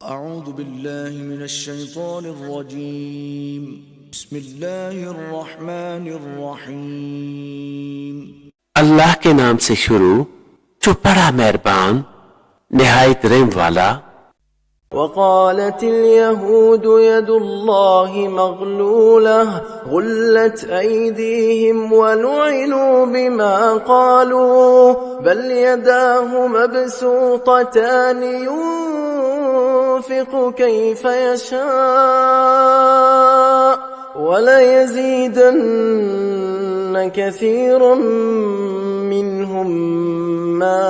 أعوذ بالله من الشيطان الرجيم بسم الله الرحمن الرحيم अल्लाह के नाम से शुरू जो बड़ा मेहरबान निहायत रहम वाला। وقالت اليهود يد الله مغلولة غلت أيديهم ولعنوا بما قالوا بل يداه مبسوطتان ينفق كيف يشاء وليزيدن كثيرا منهم ما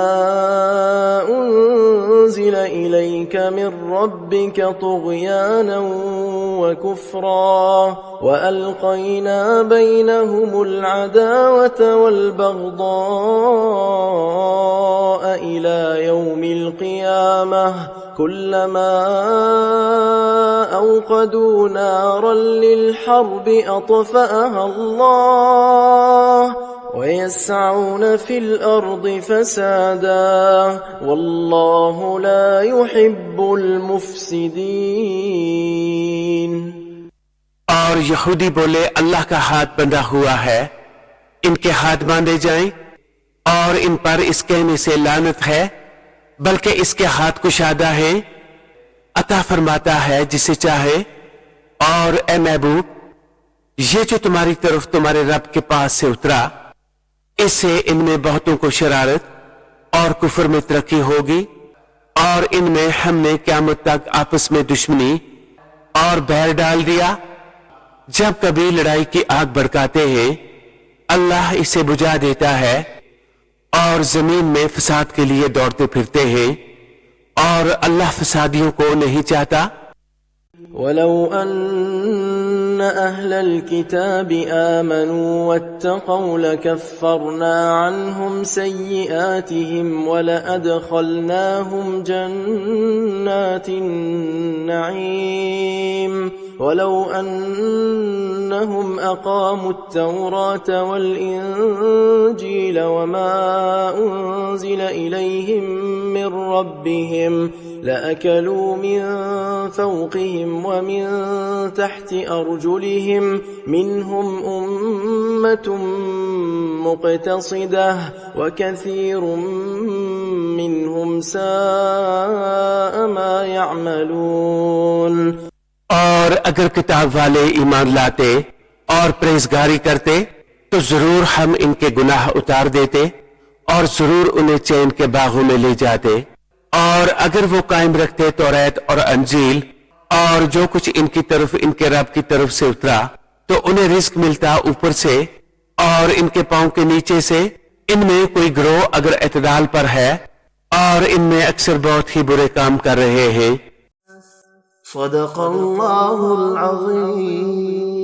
أنزل إليك من ربك طغيانا وكفرا وألقينا بينهم العداوة والبغضاء إلى يوم القيامة كلما أوقدوا نارا للحرب أطفأها الله ويسعون في الأرض فسادا والله لا يحب المفسدين। और यहूदी बोले अल्लाह का हाथ बंधा हुआ है, इनके हाथ बांधे जाएं और इन पर इस कहने से लानत है, बल्कि इसके हाथ कुशादा है, अता फरमाता है जिसे चाहे। और ए महबूब, ये जो तुम्हारी तरफ तुम्हारे रब के पास से उतरा, इससे इनमें बहुतों को शरारत और कुफर में तरक्की होगी और इनमें हमने क़यामत तक आपस में दुश्मनी और बैर डाल दिया। जब कभी लड़ाई की आग भड़काते हैं, अल्लाह इसे बुझा देता है और जमीन में फसाद के लिए दौड़ते फिरते हैं और अल्लाह फसादियों को नहीं चाहता। ولو أن أهل الكتاب آمنوا واتقوا لكفرنا عنهم سيئاتهم ولأدخلناهم جنات النعيم ولو أنهم أقاموا التوراة والإنجيل وما أنزل إليهم من ربهم لأكلوا من فوقهم ومن تحت أرجلهم منهم أمة مقتصدة وكثير منهم ساء ما يعملون। और अगर किताब वाले ईमान लाते और परहेजगारी करते तो जरूर हम इनके गुनाह उतार देते और जरूर उन्हें चैन के बागों में ले जाते। और अगर वो कायम रखते तौरात और अंजील और जो कुछ इनकी तरफ इनके रब की तरफ से उतरा, तो उन्हें रिस्क मिलता ऊपर से और इनके पांव के नीचे से। इनमें कोई गिरोह अगर एतदाल पर है और इनमें अक्सर बहुत ही बुरे काम कर रहे हैं। صدق الله العظيم।